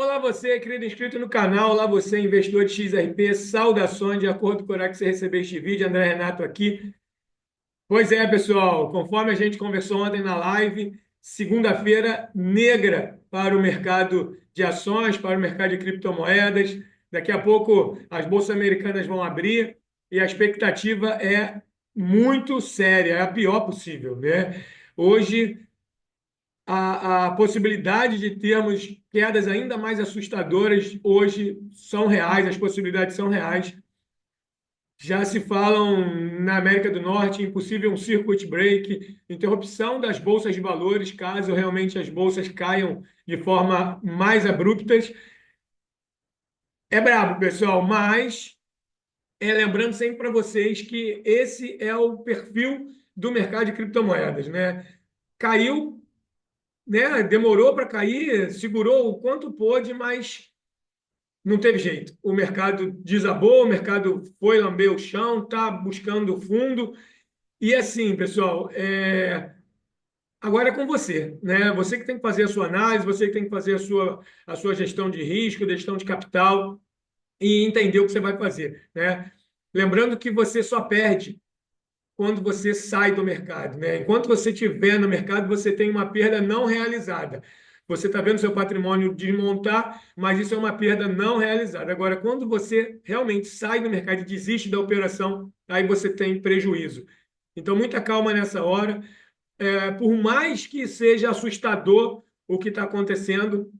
Olá você, querido inscrito no canal, olá você, investidor de XRP, saudações, de acordo com o horário que você recebeu este vídeo, André Renato aqui. Pois é, pessoal, conforme a gente conversou ontem na live, segunda-feira negra para o mercado de ações, para o mercado de criptomoedas. Daqui a pouco as bolsas americanas vão abrir e a expectativa é muito séria, é a pior possível, né? Hoje a possibilidade de termos quedas ainda mais assustadoras hoje são reais, as possibilidades são reais. Já se falam na América do Norte em possível um circuit break, interrupção das bolsas de valores, caso realmente as bolsas caiam de forma mais abruptas. É brabo, pessoal, mas lembrando sempre para vocês que esse é o perfil do mercado de criptomoedas, né? Caiu, né? Demorou para cair, segurou o quanto pôde, mas não teve jeito. O mercado desabou, o mercado foi lamber o chão, está buscando fundo. E assim, pessoal, agora é com você, né? Você que tem que fazer a sua análise, você que tem que fazer a sua gestão de risco, gestão de capital e entender o que você vai fazer, né? Lembrando que você só perde quando você sai do mercado, né? Enquanto você estiver no mercado, você tem uma perda não realizada. Você está vendo seu patrimônio desmontar, mas isso é uma perda não realizada. Agora, quando você realmente sai do mercado e desiste da operação, aí você tem prejuízo. Então, muita calma nessa hora. Por mais que seja assustador o que está acontecendo,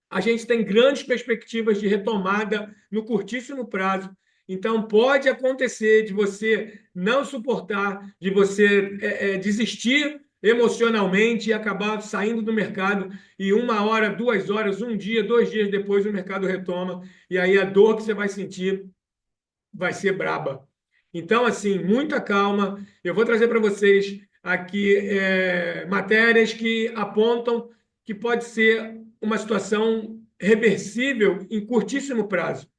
a gente tem grandes perspectivas de retomada no curtíssimo prazo. Então, pode acontecer de você não suportar, de você desistir emocionalmente e acabar saindo do mercado e 1 hora, 2 horas, um dia, 2 dias depois o mercado retoma e aí a dor que você vai sentir vai ser braba. Então, assim, muita calma. Eu vou trazer para vocês aqui matérias que apontam que pode ser uma situação reversível em curtíssimo prazo.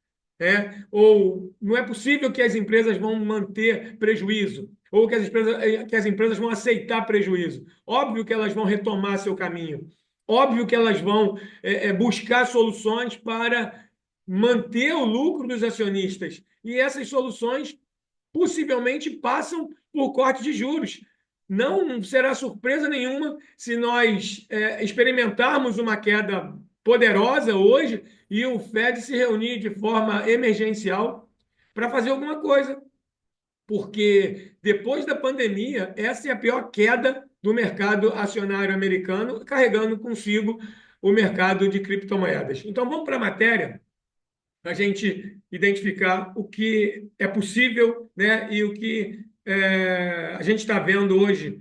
Né? Ou não é possível que as empresas vão manter prejuízo, ou que as empresas vão aceitar prejuízo. Óbvio que elas vão retomar seu caminho. Óbvio que elas vão buscar soluções para manter o lucro dos acionistas. E essas soluções possivelmente passam por corte de juros. Não será surpresa nenhuma se nós experimentarmos uma queda poderosa hoje e o Fed se reunir de forma emergencial para fazer alguma coisa, porque depois da pandemia, essa é a pior queda do mercado acionário americano, carregando consigo o mercado de criptomoedas. Então, vamos para a matéria a gente identificar o que é possível, né, e o que a gente está vendo hoje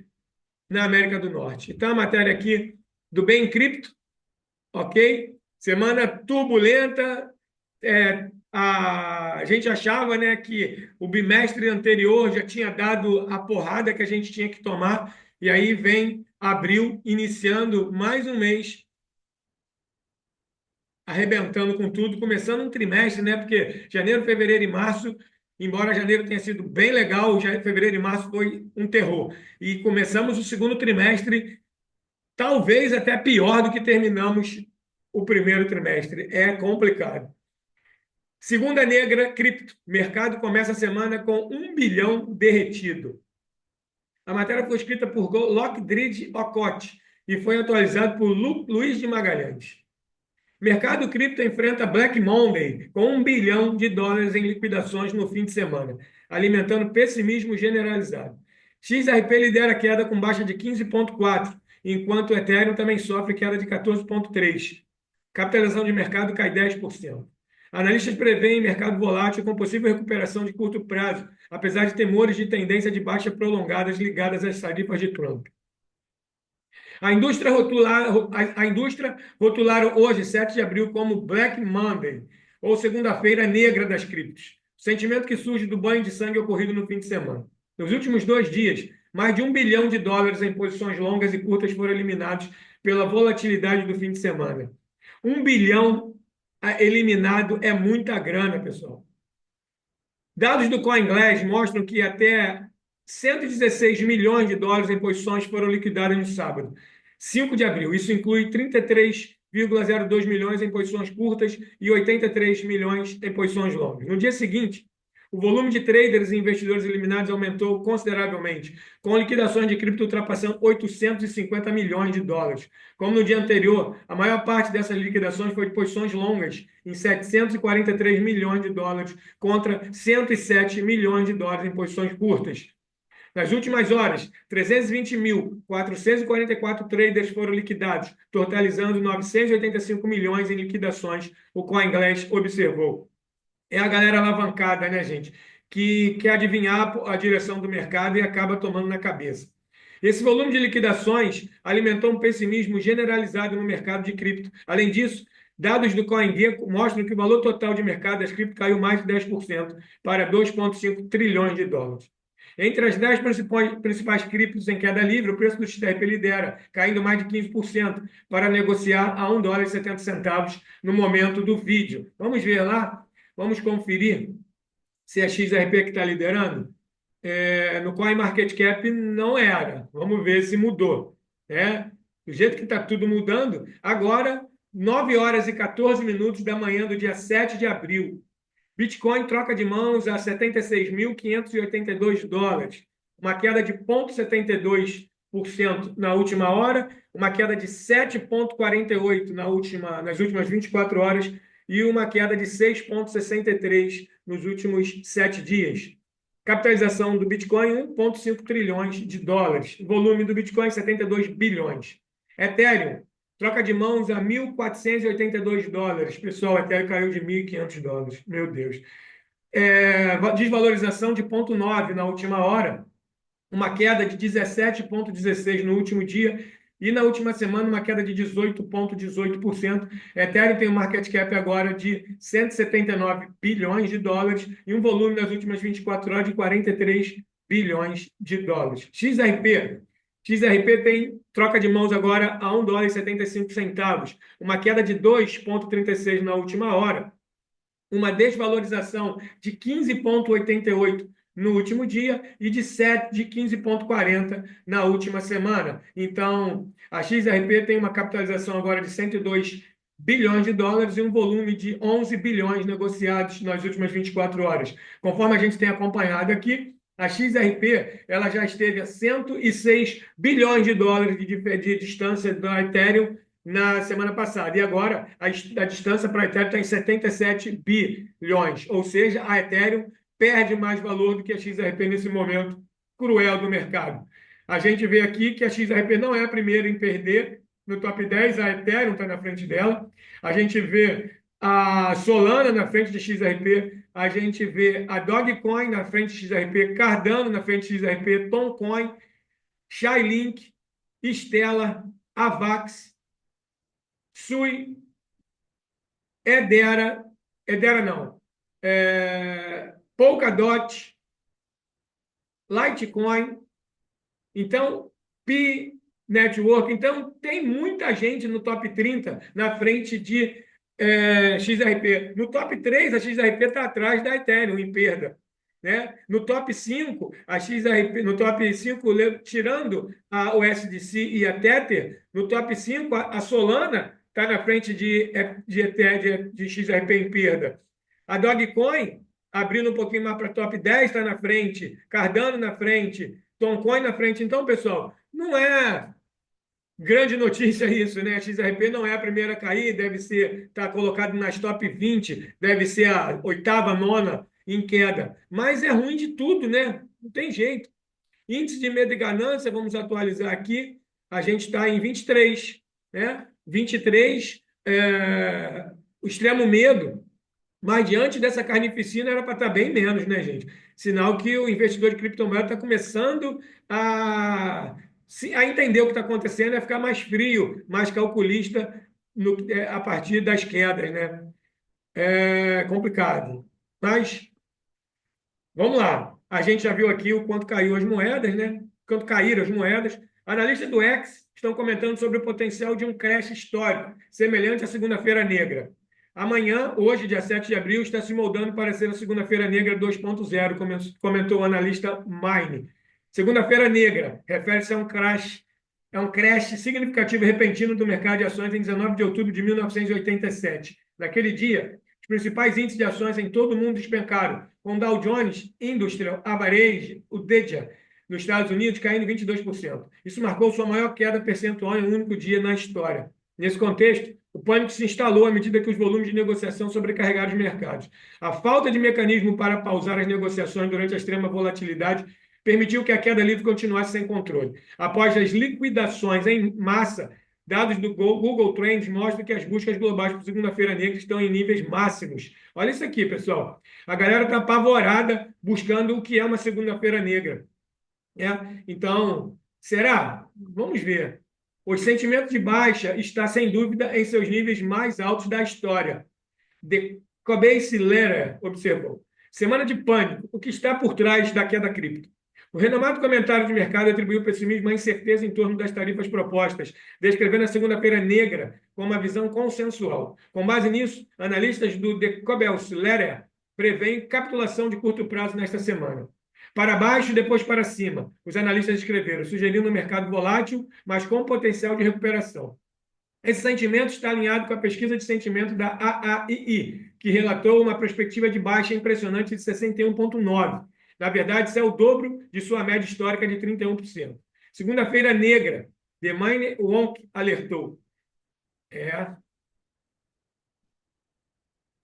na América do Norte. Então, a matéria aqui do Bem Cripto, ok? Semana turbulenta. A gente achava, né, que o bimestre anterior já tinha dado a porrada que a gente tinha que tomar, e aí vem abril, iniciando mais um mês arrebentando com tudo, começando um trimestre, né? Porque janeiro, fevereiro e março, embora janeiro tenha sido bem legal, fevereiro e março foi um terror. E começamos o segundo trimestre, talvez até pior do que terminamos o primeiro trimestre. É complicado. Segunda negra, cripto. Mercado começa a semana com 1 bilhão derretido. A matéria foi escrita por Lockdrid Ocote e foi atualizada por Luiz de Magalhães. Mercado cripto enfrenta Black Monday com US$ 1 bilhão em liquidações no fim de semana, alimentando pessimismo generalizado. XRP lidera a queda com baixa de 15,4, enquanto o Ethereum também sofre queda de 14,3. Capitalização de mercado cai 10%. Analistas preveem mercado volátil com possível recuperação de curto prazo, apesar de temores de tendência de baixa prolongadas ligadas às tarifas de Trump. A indústria rotularam hoje, 7 de abril, como Black Monday, ou segunda-feira negra das criptos. Sentimento que surge do banho de sangue ocorrido no fim de semana. Nos últimos 2 dias, mais de US$ 1 bilhão em posições longas e curtas foram eliminados pela volatilidade do fim de semana. 1 bilhão eliminado é muita grana, pessoal. Dados do CoinGlass mostram que até US$ 116 milhões em posições foram liquidadas no sábado, 5 de abril. Isso inclui 33 2,02 milhões em posições curtas e 83 milhões em posições longas. No dia seguinte, o volume de traders e investidores eliminados aumentou consideravelmente, com liquidações de cripto ultrapassando 850 milhões de dólares. Como no dia anterior, a maior parte dessas liquidações foi de posições longas, em 743 milhões de dólares, contra 107 milhões de dólares em posições curtas. Nas últimas horas, 320.444 traders foram liquidados, totalizando 985 milhões em liquidações, o CoinGlass observou. É a galera alavancada, né, gente? Que quer adivinhar a direção do mercado e acaba tomando na cabeça. Esse volume de liquidações alimentou um pessimismo generalizado no mercado de cripto. Além disso, dados do CoinGecko mostram que o valor total de mercado das cripto caiu mais de 10% para 2,5 trilhões de dólares. Entre as 10 principais criptos em queda livre, o preço do XRP lidera, caindo mais de 15% para negociar a $1,70 no momento do vídeo. Vamos ver lá? Vamos conferir se é XRP que está liderando? No CoinMarketCap não era. Vamos ver se mudou. Do jeito que está tudo mudando, agora, 9 horas e 14 minutos da manhã do dia 7 de abril. Bitcoin troca de mãos a 76.582 dólares, uma queda de 0,72% na última hora, uma queda de 7,48% nas últimas 24 horas e uma queda de 6,63% nos últimos 7 dias. Capitalização do Bitcoin, 1,5 trilhões de dólares. Volume do Bitcoin, 72 bilhões. Ethereum, troca de mãos a 1.482 dólares. Pessoal, o Ethereum caiu de 1.500 dólares. Meu Deus. Desvalorização de 0,9 na última hora. Uma queda de 17,16 no último dia. E na última semana, uma queda de 18,18%. Ethereum tem um market cap agora de 179 bilhões de dólares e um volume nas últimas 24 horas de 43 bilhões de dólares. XRP tem troca de mãos agora a $1,75, uma queda de 2,36 na última hora, uma desvalorização de 15,88 no último dia e de 15,40 na última semana. Então, a XRP tem uma capitalização agora de 102 bilhões de dólares e um volume de 11 bilhões negociados nas últimas 24 horas. Conforme a gente tem acompanhado aqui, a XRP ela já esteve a 106 bilhões de dólares de distância da Ethereum na semana passada. E agora a distância para a Ethereum está em 77 bilhões. Ou seja, a Ethereum perde mais valor do que a XRP nesse momento cruel do mercado. A gente vê aqui que a XRP não é a primeira em perder. No top 10, a Ethereum está na frente dela. A gente vê a Solana na frente de XRP. A gente vê a Dogecoin na frente de XRP, Cardano na frente de XRP, Toncoin, Chainlink, Stellar, Avax, Sui, Hedera não, Polkadot, Litecoin, então, Pi Network. Então, tem muita gente no top 30 na frente de XRP. No top 3, a XRP está atrás da Ethereum em perda. Né? No top 5, a XRP, no top 5, tirando a USDC e a Tether, no top 5, a Solana está na frente de XRP em perda. A Dogecoin, abrindo um pouquinho mais para top 10, está na frente. Cardano na frente. Toncoin na frente. Então, pessoal, não é grande notícia isso, né? A XRP não é a primeira a cair, deve ser, está colocado nas top 20, deve ser a oitava, nona em queda. Mas é ruim de tudo, né? Não tem jeito. Índice de medo e ganância, vamos atualizar aqui. A gente está em 23, né? 23, o extremo medo. Mas diante dessa carnificina era para estar bem menos, né, gente? Sinal que o investidor de criptomoeda está começando a entender o que está acontecendo, a ficar mais frio, mais calculista a partir das quedas, né? É complicado. Mas vamos lá. A gente já viu aqui o quanto caiu as moedas, né? Quanto caíram as moedas. Analistas do X estão comentando sobre o potencial de um crash histórico, semelhante à Segunda-feira Negra. Amanhã, hoje, dia 7 de abril, está se moldando para ser a Segunda-feira Negra 2.0, comentou o analista Mine. Segunda-feira Negra refere-se a um crash é um crash significativo e repentino do mercado de ações em 19 de outubro de 1987. Naquele dia, os principais índices de ações em todo o mundo despencaram, com o Dow Jones Industrial Average, o DJA, nos Estados Unidos, caindo 22%. Isso marcou sua maior queda percentual em um único dia na história. Nesse contexto, o pânico se instalou à medida que os volumes de negociação sobrecarregaram os mercados. A falta de mecanismo para pausar as negociações durante a extrema volatilidade permitiu que a queda livre continuasse sem controle. Após as liquidações em massa, dados do Google Trends mostram que as buscas globais por segunda-feira negra estão em níveis máximos. Olha isso aqui, pessoal. A galera está apavorada buscando o que é uma segunda-feira negra. Então, será? Vamos ver. O sentimento de baixa está, sem dúvida, em seus níveis mais altos da história. The Corbett Letter observou. Semana de pânico. O que está por trás da queda cripto? O renomado comentário de mercado atribuiu pessimismo à incerteza em torno das tarifas propostas, descrevendo a segunda-feira negra como uma visão consensual. Com base nisso, analistas do The Corbett Letter prevêem capitulação de curto prazo nesta semana. Para baixo, depois para cima, os analistas escreveram, sugerindo um mercado volátil, mas com potencial de recuperação. Esse sentimento está alinhado com a pesquisa de sentimento da AAII, que relatou uma perspectiva de baixa impressionante de 61,9%. Na verdade, isso é o dobro de sua média histórica de 31%. Segunda-feira negra, Demaine Wonk alertou.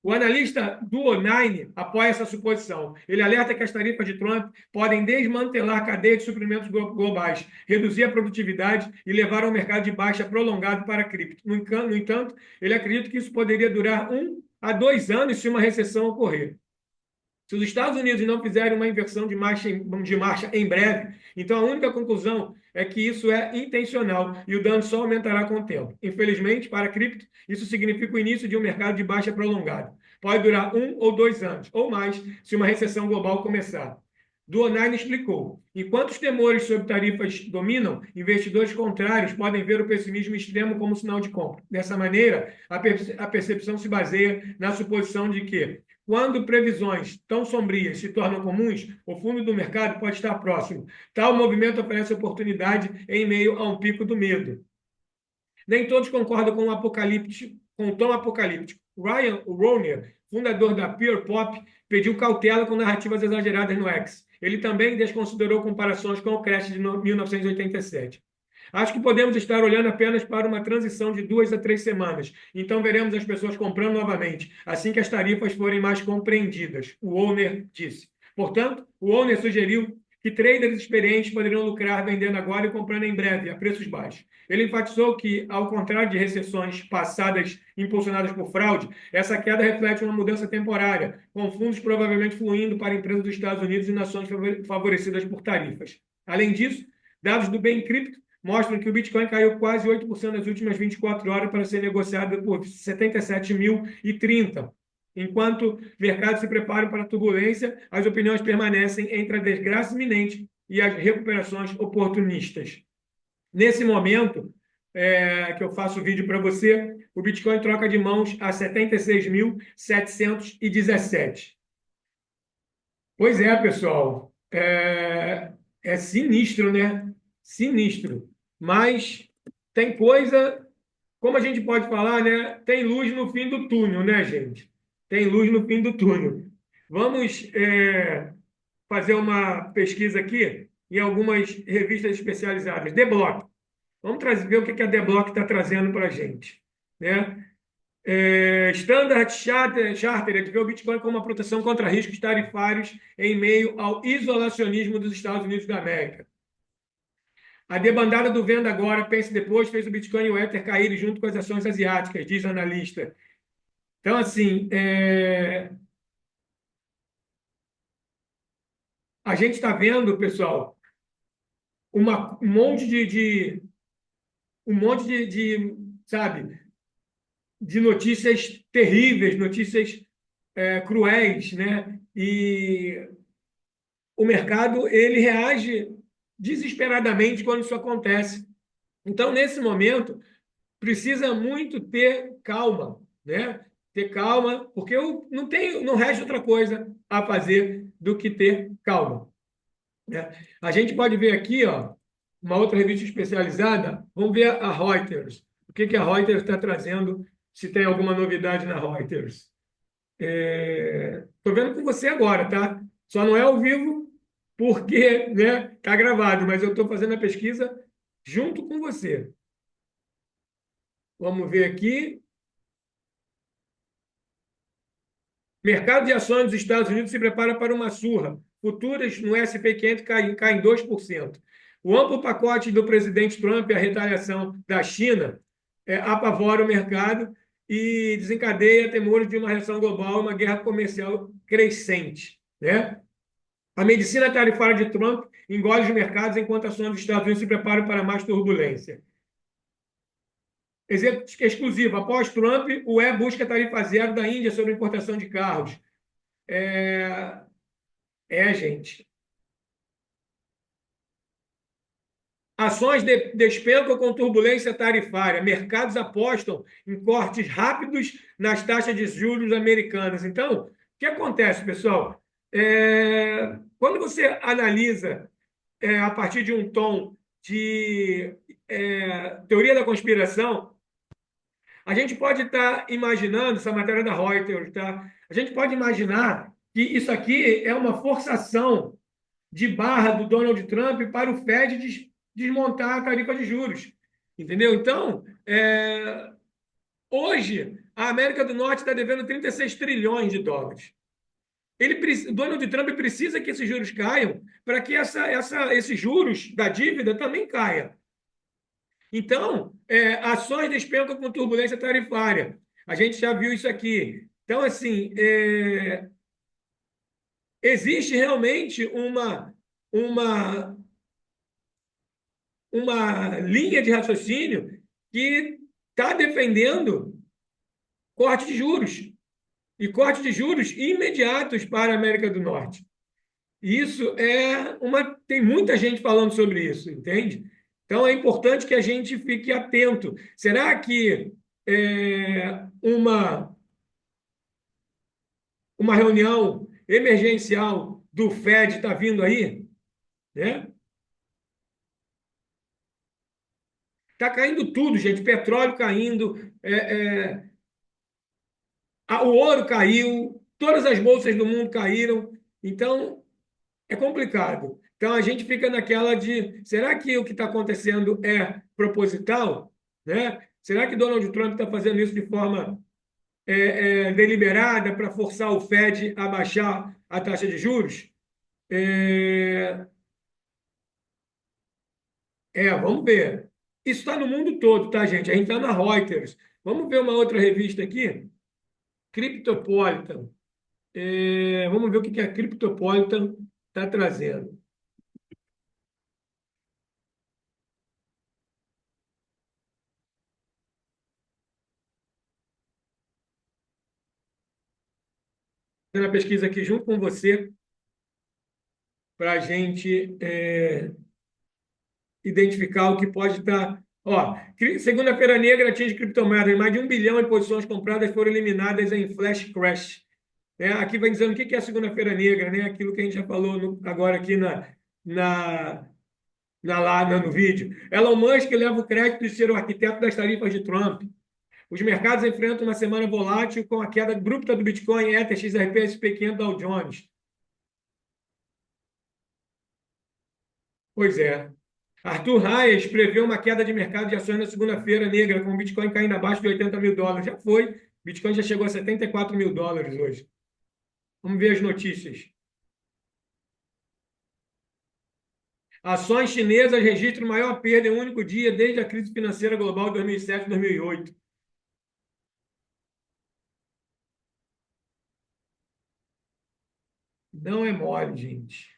O analista do Online apoia essa suposição. Ele alerta que as tarifas de Trump podem desmantelar a cadeia de suprimentos globais, reduzir a produtividade e levar a um mercado de baixa prolongado para a cripto. No entanto, ele acredita que isso poderia durar 1 a 2 anos se uma recessão ocorrer. Se os Estados Unidos não fizerem uma inversão de marcha em breve, então a única conclusão é que isso é intencional e o dano só aumentará com o tempo. Infelizmente, para a cripto, isso significa o início de um mercado de baixa prolongado. Pode durar 1 ou 2 anos, ou mais, se uma recessão global começar. Duonine explicou. Enquanto os temores sobre tarifas dominam, investidores contrários podem ver o pessimismo extremo como sinal de compra. Dessa maneira, a percepção se baseia na suposição de que, quando previsões tão sombrias se tornam comuns, o fundo do mercado pode estar próximo. Tal movimento oferece oportunidade em meio a um pico do medo. Nem todos concordam com o tom apocalíptico. Ryan Rohner, fundador da PurePop, pediu cautela com narrativas exageradas no X. Ele também desconsiderou comparações com o crash de 1987. Acho que podemos estar olhando apenas para uma transição de 2 a 3 semanas. Então veremos as pessoas comprando novamente, assim que as tarifas forem mais compreendidas, o owner disse. Portanto, o owner sugeriu que traders experientes poderiam lucrar vendendo agora e comprando em breve, a preços baixos. Ele enfatizou que, ao contrário de recessões passadas impulsionadas por fraude, essa queda reflete uma mudança temporária, com fundos provavelmente fluindo para empresas dos Estados Unidos e nações favorecidas por tarifas. Além disso, dados do Bain Crypto mostram que o Bitcoin caiu quase 8% nas últimas 24 horas para ser negociado por 77.030. Enquanto mercados se preparam para a turbulência, as opiniões permanecem entre a desgraça iminente e as recuperações oportunistas. Nesse momento que eu faço o vídeo para você, o Bitcoin troca de mãos a 76.717. Pois é, pessoal. É sinistro, né? Sinistro. Mas tem coisa, como a gente pode falar, né? Tem luz no fim do túnel, né, gente? Tem luz no fim do túnel. Vamos fazer uma pesquisa aqui em algumas revistas especializadas. The Block. Vamos ver o que a The Block está trazendo para a gente. Né? Standard Chartered vê o Bitcoin como uma proteção contra riscos tarifários em meio ao isolacionismo dos Estados Unidos da América. A debandada do Venda Agora, Pense Depois, fez o Bitcoin e o Ether caírem junto com as ações asiáticas, diz o analista. Então, assim, a gente está vendo, pessoal, um monte sabe, de notícias terríveis, notícias cruéis, né? E o mercado, ele reage desesperadamente quando isso acontece. Então, nesse momento, precisa muito ter calma, né? Ter calma, porque não resta outra coisa a fazer do que ter calma. Né? A gente pode ver aqui, ó, uma outra revista especializada, vamos ver a Reuters. O que a Reuters está trazendo, se tem alguma novidade na Reuters. Estou vendo com você agora, tá? Só não é ao vivo porque, né, está gravado, mas eu estou fazendo a pesquisa junto com você. Vamos ver aqui. Mercado de ações dos Estados Unidos se prepara para uma surra. Futuras no SP500 caem 2%. O amplo pacote do presidente Trump e a retaliação da China apavora o mercado e desencadeia temores de uma recessão global e uma guerra comercial crescente, né? A medicina tarifária de Trump engole os mercados enquanto ações dos Estados Unidos se preparam para mais turbulência. Exemplo exclusivo. Após Trump, o UE busca tarifa zero da Índia sobre importação de carros. Gente. Ações despencam com turbulência tarifária. Mercados apostam em cortes rápidos nas taxas de juros americanas. Então, o que acontece, pessoal? Quando você analisa a partir de um tom de teoria da conspiração, a gente pode estar imaginando, essa matéria da Reuters, tá? A gente pode imaginar que isso aqui é uma forçação de barra do Donald Trump para o Fed desmontar a tarifa de juros. Entendeu? Então, hoje, a América do Norte está devendo 36 trilhões de dólares. Donald Trump precisa que esses juros caiam para que esses juros da dívida também caia. Então, ações despencam com turbulência tarifária. A gente já viu isso aqui. Então, assim, existe realmente uma linha de raciocínio que está defendendo corte de juros. E corte de juros imediatos para a América do Norte. Isso tem muita gente falando sobre isso, entende? Então, é importante que a gente fique atento. Será que uma reunião emergencial do Fed está vindo aí? Né? Está caindo tudo, gente. Petróleo caindo, o ouro caiu, todas as bolsas do mundo caíram. Então, é complicado. Então, a gente fica naquela de, será que o que está acontecendo é proposital? Né? Será que Donald Trump está fazendo isso de forma deliberada para forçar o Fed a baixar a taxa de juros? Vamos ver. Isso está no mundo todo, tá, gente? A gente está na Reuters. Vamos ver uma outra revista aqui? Cryptopolitan. Vamos ver o que a Cryptopolitan está trazendo. Fazendo a pesquisa aqui junto com você para a gente identificar o que pode estar. Ó, segunda-feira negra atinge criptomoedas. Mais de 1 bilhão em posições compradas foram eliminadas em flash crash. Aqui vai dizendo o que é a segunda-feira negra, né? Aquilo que a gente já falou agora aqui no vídeo. Elon Musk leva o crédito de ser o arquiteto das tarifas de Trump. Os mercados enfrentam uma semana volátil com a queda abrupta do Bitcoin, Ether, XRP, SP500, Dow Jones. Pois é. Arthur Hayes prevê uma queda de mercado de ações na segunda-feira negra, com o Bitcoin caindo abaixo de 80 mil dólares. Já foi. Bitcoin já chegou a 74 mil dólares hoje. Vamos ver as notícias. Ações chinesas registram maior perda em um único dia desde a crise financeira global de 2007 e 2008. Não é mole, gente.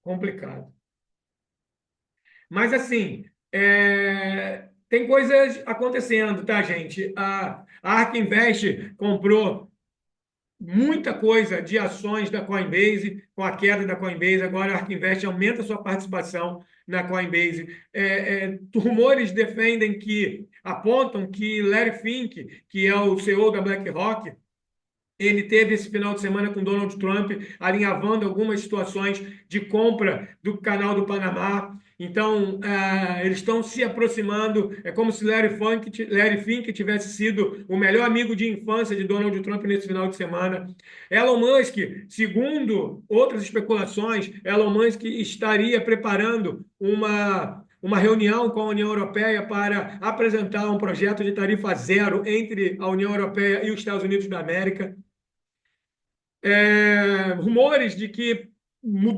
Complicado. Mas, assim, tem coisas acontecendo, tá, gente? A ARK Invest comprou muita coisa de ações da Coinbase, com a queda da Coinbase. Agora a ARK Invest aumenta sua participação na Coinbase. Rumores defendem apontam que Larry Fink, que é o CEO da BlackRock, ele teve esse final de semana com Donald Trump, alinhavando algumas situações de compra do Canal do Panamá. Então, eles estão se aproximando. É como se Larry Fink tivesse sido o melhor amigo de infância de Donald Trump nesse final de semana. Elon Musk, segundo outras especulações, Elon Musk estaria preparando uma reunião com a União Europeia para apresentar um projeto de tarifa zero entre a União Europeia e os Estados Unidos da América. Rumores de que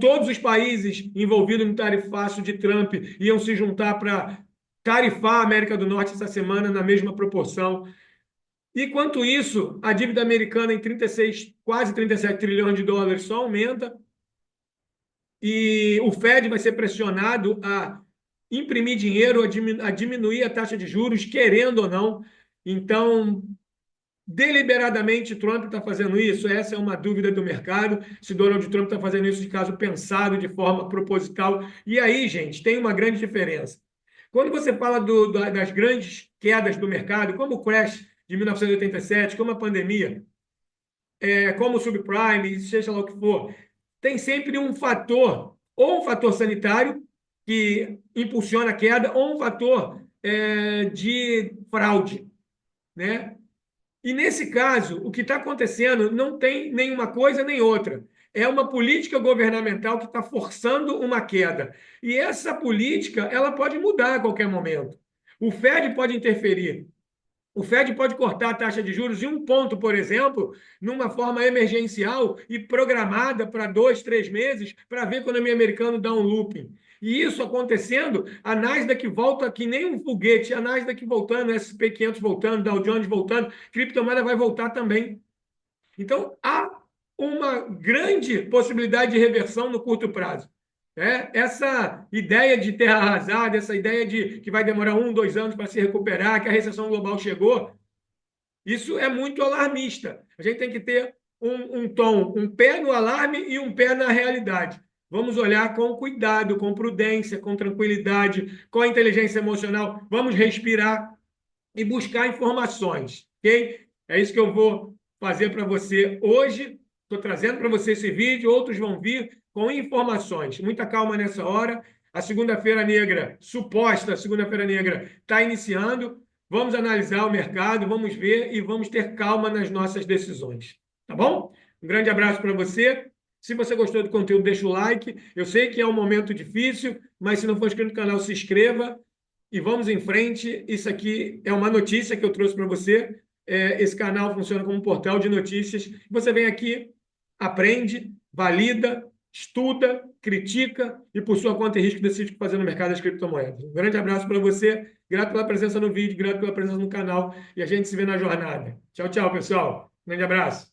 todos os países envolvidos no tarifaço de Trump iam se juntar para tarifar a América do Norte essa semana na mesma proporção. Enquanto isso, a dívida americana em 36, quase 37 trilhões de dólares só aumenta e o Fed vai ser pressionado a imprimir dinheiro, a diminuir a taxa de juros, querendo ou não. Então, deliberadamente, Trump está fazendo isso? Essa é uma dúvida do mercado, se Donald Trump está fazendo isso de caso pensado, de forma proposital. E aí, gente, tem uma grande diferença. Quando você fala das grandes quedas do mercado, como o crash de 1987, como a pandemia, como o subprime, seja lá o que for, tem sempre um fator, ou um fator sanitário, que impulsiona a queda, ou um fator de fraude, né? E nesse caso, o que está acontecendo não tem nenhuma coisa nem outra. É uma política governamental que está forçando uma queda. E essa política ela pode mudar a qualquer momento. O Fed pode interferir. O Fed pode cortar a taxa de juros em um ponto, por exemplo, numa forma emergencial e programada para 2, 3 meses, para ver a economia americana dar um looping. E isso acontecendo, a Nasdaq volta que nem um foguete, a Nasdaq voltando, SP500 voltando, Dow Jones voltando, criptomoeda vai voltar também. Então, há uma grande possibilidade de reversão no curto prazo. Essa ideia de terra arrasada, essa ideia de que vai demorar 1, 2 anos para se recuperar, que a recessão global chegou, isso é muito alarmista. A gente tem que ter um tom, um pé no alarme e um pé na realidade. Vamos olhar com cuidado, com prudência, com tranquilidade, com a inteligência emocional. Vamos respirar e buscar informações, ok? É isso que eu vou fazer para você hoje. Estou trazendo para você esse vídeo, outros vão vir com informações. Muita calma nessa hora. A segunda-feira negra, suposta segunda-feira negra, está iniciando. Vamos analisar o mercado, vamos ver e vamos ter calma nas nossas decisões. Tá bom? Um grande abraço para você. Se você gostou do conteúdo, deixa o like. Eu sei que é um momento difícil, mas se não for inscrito no canal, se inscreva e vamos em frente. Isso aqui é uma notícia que eu trouxe para você. Esse canal funciona como um portal de notícias. Você vem aqui, aprende, valida, estuda, critica e, por sua conta e risco, decide o que fazer no mercado das criptomoedas. Um grande abraço para você. Grato pela presença no vídeo, grato pela presença no canal e a gente se vê na jornada. Tchau, tchau, pessoal. Um grande abraço.